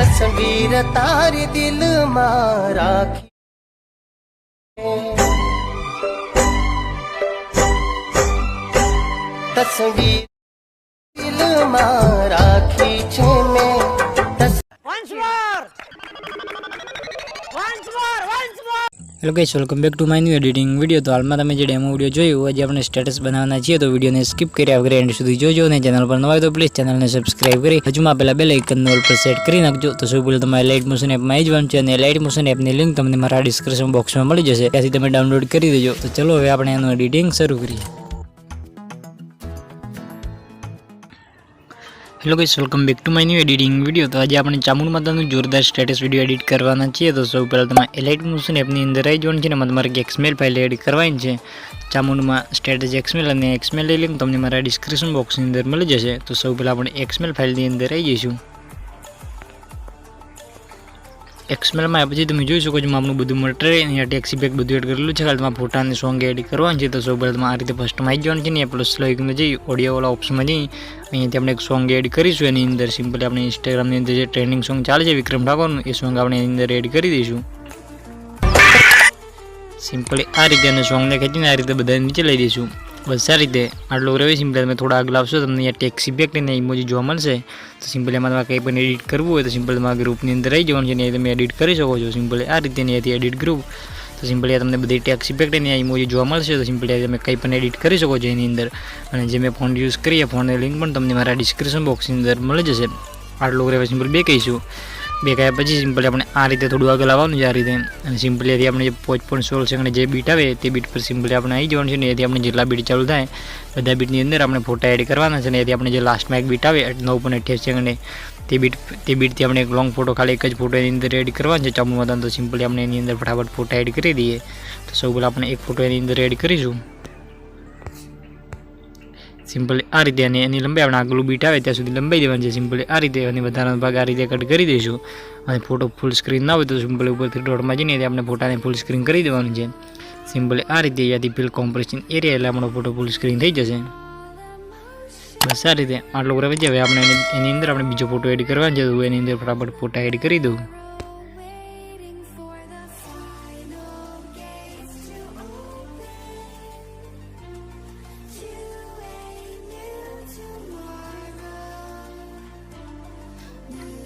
तस्वीर तारी दिल में राखी तस्वीर दिल में राखी छे मैं hello guys, welcome back to my new editing video. તો હાલમાં તમે જે ડેમો વિડીયો જોયું, આજે આપણે સ્ટેટસ બનાવવાના છીએ, તો વિડીયોને સ્કીપ કર્યા વગર એન્ડ સુધી જોજો અને ચેનલ પર નવા હોય તો પ્લીઝ ચેનલને સબસ્ક્રાઇબ કરી હજુમાં આપેલા બેલ આઇકનને ઓલ પર સેટ કરી નાખજો। તો સૌ પહેલાં તમારે લાઇટ મોશન એપમાં આવી જવાનું છે અને લાઇટ મોશન એપની લિંક તમને મારા ડિસ્ક્રિપ્શન બોક્સમાં મળી જશે, ત્યાંથી તમે ડાઉનલોડ કરી દેજો। તો ચલો હવે આપણે એનું એડિટિંગ શરૂ કરીએ। Hello guys, welcome back to my new editing video. તો આજે આપણે ચામુંડ માતાનું જોરદાર સ્ટેટસ વિડીયો એડિટ કરવાના છીએ। તો સૌ પહેલાં તમારે લાઇટ મોશન એપની અંદર આવી જવાનું છે ને તમારે એક્સમેલ ફાઇલ એડિટ કરવાની છે ચામુંડમાં સ્ટેટસ એક્સમેલ, અને એક્સમેલની લિંક તમને મારા ડિસ્ક્રિપ્શન બોક્સની અંદર મળી જશે। તો સૌ પહેલાં આપણે એક્સમેલ ફાઇલની અંદર આવી જઈશું। એક્સમેલમાં આવ્યા પછી તમે જોઈ શકો છો આપણું બધું મટીરિયલ અહીંયા ટેક્સી પેક બધું એડ કરેલું છે, ખાલી તમારે ફોટા અને સોંગ એડિટ કરવાનું છે। તો સૌ પહેલાં તમે આ રીતે ફર્સ્ટમાં આવી જવાનું છે ને પ્લસ લાઇકમાં જઈ ઓડિયોવાળા ઓપ્શનમાં જઈ અહીંયાથી આપણે એક સોંગ એડ કરીશું। એની અંદર સિમ્પલી આપણે ઇન્સ્ટાગ્રામની અંદર જે ટ્રેન્ડિંગ સોંગ ચાલે છે વિક્રમ ઠાકોરનું, એ સોંગ આપણે એની અંદર એડ કરી દઈશું। સિમ્પલી આ રીતે અને સોંગને ખેંચીને આ રીતે બધા નીચે લઈ દઈશું। બસ આ રીતે આટલું રહે। સિમ્પલી તમે થોડા આગળ આવશો તમને અહીંયા ટેક્સી પેક અને ઇમોજી જોવા મળશે। તો સિમ્પલી એમાં તમારે કંઈ પણ એડિટ કરવું હોય તો સિમ્પલી તમારા ગ્રુપની અંદર આવી જવાનું છે ને તમે એડિટ કરી શકો છો। સિમ્પલી આ રીતે અહીંયાથી એડિટ ગ્રુપ, તો સિમ્પલી તમને બધી ટેક્સી પેક અને ઇમોજી જોવા મળશે। તો સિમ્પલી તમે કંઈ પણ એડિટ કરી શકો છો એની અંદર, અને જે મેં ફોન યુઝ કરીએ ફોનની લિંક પણ તમને મારા ડિસ્ક્રિપ્શન બોક્સની અંદર મળી જશે। આટલું રહે સિમ્પલી બે કહીશું। બે કહ્યા પછી સિમ્પલી આપણે આ રીતે થોડું આગળ આવવાનું છે આ રીતે, અને સિમ્પલી એથી આપણે જે 5.16 સેકન્ડ જે બીટ આવે તે બીટ પર સિમ્પલી આપણે આવી જવાનું છે ને એથી આપણે જેટલા બીટ ચાલુ થાય બધા બીટની અંદર આપણે ફોટા એડ કરવાના છે, ને એથી આપણે જે લાસ્ટમાં એક બીટ આવે 9.28 સેકન્ડે તે બીટથી આપણે એક લોંગ ફોટો ખાલી એક જ ફોટો એની અંદર એડ કરવાનો છે ચામુંડ માતાનો। તો સિમ્પલી આપણે એની અંદર ફટાફટ ફોટા એડ કરી દઈએ। તો સૌ પહેલાં આપણે એક ફોટો એની અંદર એડ કરીશું સિમ્પલી આ રીતે, અને એની લંબાઈ આપણે આગલું બીટ આવે ત્યાં સુધી લંબાઈ દેવાની છે સિમ્પલી આ રીતે, અને વધારાનો ભાગ આ રીતે કટ કરી દઈશું। અને ફોટો ફૂલ સ્ક્રીન ના હોય તો સિમ્પલી ઉપરથી ડોટમાં જઈને આપણે ફોટાને ફૂલ સ્ક્રીન કરી દેવાનું છે સિમ્પલી આ રીતે। અહીંયાથી ફિલ કોમ્પ્રેશન એરિયા એટલે આપણો ફોટો ફૂલ સ્ક્રીન થઈ જશે। બસ આ રીતે આટલું કરે છે। હવે આપણે એની અંદર આપણે બીજો ફોટો એડ કરવાનો છે, તો એની અંદર ફટાફટ ફોટા એડ કરી દઉં।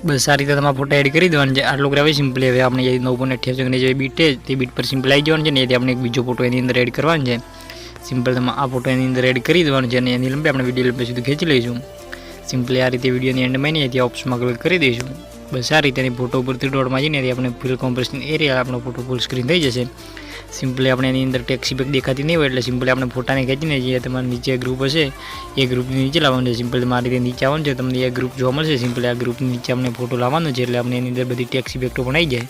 બસ આ રીતે તમારે ફોટા એડ કરી દેવાનું છે। આટલું કરાવે સિમ્પલી હવે આપણે 9.28 સેકન્ડ જે બીટ છે તે બીટ પર સિમ્પલ આવી જવાનું છે ને એથી આપણે એક બીજો ફોટો એની અંદર એડ કરવાનો છે સિમ્પલ। તમે આ ફોટો એની અંદર એડ કરી દેવાનું છે અને એની લંબાઈ આપણે વિડીયો લંબાઈ સુધી ખેંચી લઈશું સિમ્પલી આ રીતે। વિડીયોની એન્ડમાં નહીં ત્યાં ઓપ્શનમાં ક્લિક કરી દઈશું। બસ આ રીતે ફોટો ઉપરથી ડોટમાં જઈને આપણે ફિલ કોમ્પ્રેશન એરિયા આપણો ફોટો ફૂલ સ્ક્રીન થઈ જશે સિમ્પલી। આપણે એની અંદર ટેક્સી પેક દેખાતી નહીં હોય એટલે સિમ્પલી આપણે ફોટાને ખેંચીને જે તમારા નીચે ગ્રુપ હશે એ ગ્રુપની નીચે લાવવાનું છે સિમ્પલી। તમારી રીતે નીચે આવવાનું છે તમને એ ગ્રુપ જોવા મળશે સિમ્પલી આ ગ્રુપની નીચે આપણે ફોટો લાવવાનો છે એટલે આપણે એની અંદર બધી ટેક્સી પેકટો પણ આવી જાય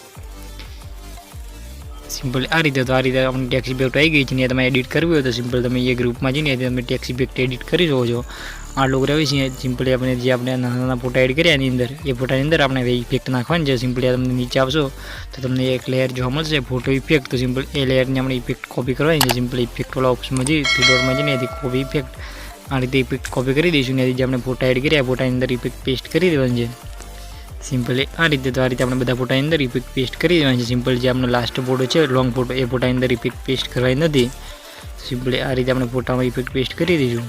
સિમ્પલી આ રીતે। તો આ રીતે આપણે ટેક્સી પેકટો આવી ગઈ છે ને તમે એડિટ કરવી હોય તો સિમ્પલ તમે એ ગ્રુપમાં જઈને તમે ટેક્સી પેકટ એડિટ કરી શકો છો। આ લોકો રહે છે સિમ્પલી આપણે જે આપણે નાના નાના ફોટા એડ કર્યા એની અંદર એ ફોટાની અંદર આપણે ઇફેક્ટ નાખવાની છે સિમ્પલી। તમને નીચે આવશો તો તમને એક લેયર જોવા મળશે ફોટો ઇફેક્ટ, તો સિમ્પલ એ લેયરની આપણે ઇફેક્ટ કોપી કરવાની છે સિમ્પલી ઇફેક્ટવાળા ઓપ્શનમાં જઈ ડોટમાં જઈને એથી કોપી ઇફેક્ટ આ રીતે ઇફેક્ટ કોપી કરી દઈશું ને એથી જે આપણે ફોટા એડ કર્યા ફોટાની અંદર ઇફેક્ટ પેસ્ટ કરી દેવાની છે સિમ્પલી આ રીતે। તો આ રીતે આપણે બધા ફોટાની અંદર ઇફેક્ટ પેસ્ટ કરી દેવાની છે સિમ્પલ। જે આપણો લાસ્ટ ફોટો છે લોંગ ફોટો એ ફોટાની અંદર ઇફેક્ટ પેસ્ટ કરવાની નથી સિમ્પલી આ રીતે આપણે ફોટામાં ઇફેક્ટ પેસ્ટ કરી દઈશું।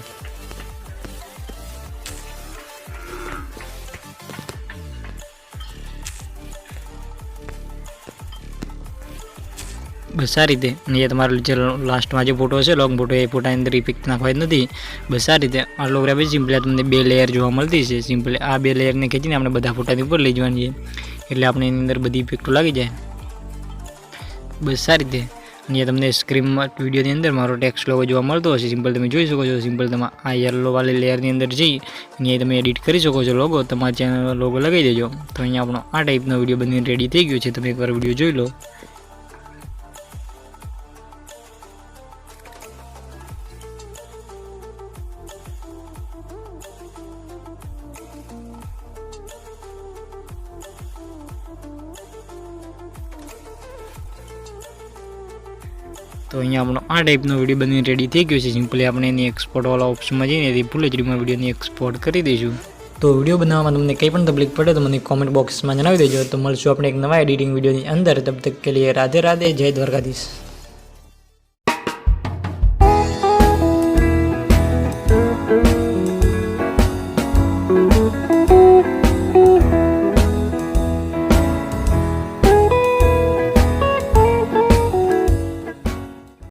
બસ આ રીતે। અને એ તમારો જે લાસ્ટમાં જે ફોટો છે લોંગ ફોટો એ ફોટાની અંદર ઇફેક્ટ નાખવાની નથી। બસ આ રીતે આટલું કરે પછી સિમ્પલી તમને બે લેયર જોવા મળતી છે સિમ્પલી આ બે લેયરને ખેંચીને આપણે બધા ફોટાની ઉપર લઈ જવાની છે એટલે આપણે એની અંદર બધી ઇફેક્ટો લાગી જાય। બસ આ રીતે। અને તમને સ્ક્રીનમાં વિડીયોની અંદર મારો ટેક્સ્ટ લોગો જોવા મળતો હશે સિમ્પલ તમે જોઈ શકો છો સિમ્પલ। તમે આ યલો વાળી લેયરની અંદર જઈ અને તમે એડિટ કરી શકો છો લોગો, તમારા ચેનલ લોગો લગાવી દેજો। તો અહીંયા આપણો આ ટાઈપનો વિડીયો બનીને રેડી થઈ ગયો છે, તમે એકવાર વિડીયો જોઈ લો। તો અહીંયા આપણો આ ટાઈપનો વિડીયો બનીને રેડી થઈ ગયો છે સિમ્પલી। આપણે એની એક્સપોર્ટવાળા ઓપ્શનમાં જઈને એથી ફૂલ એચડીમાં વિડીયોની એક્સપોર્ટ કરી દઈશું। તો વિડીયો બનાવવામાં તમને કંઈ પણ તકલીફ પડે તો મને કોમેન્ટ બોક્સમાં જણાવી દેજો. તો મળશું આપણે એક નવા એડિટિંગ વિડીયોની અંદર. તબ તક કે લીએ રાધે રાધે, જય દ્વારકાધીશ.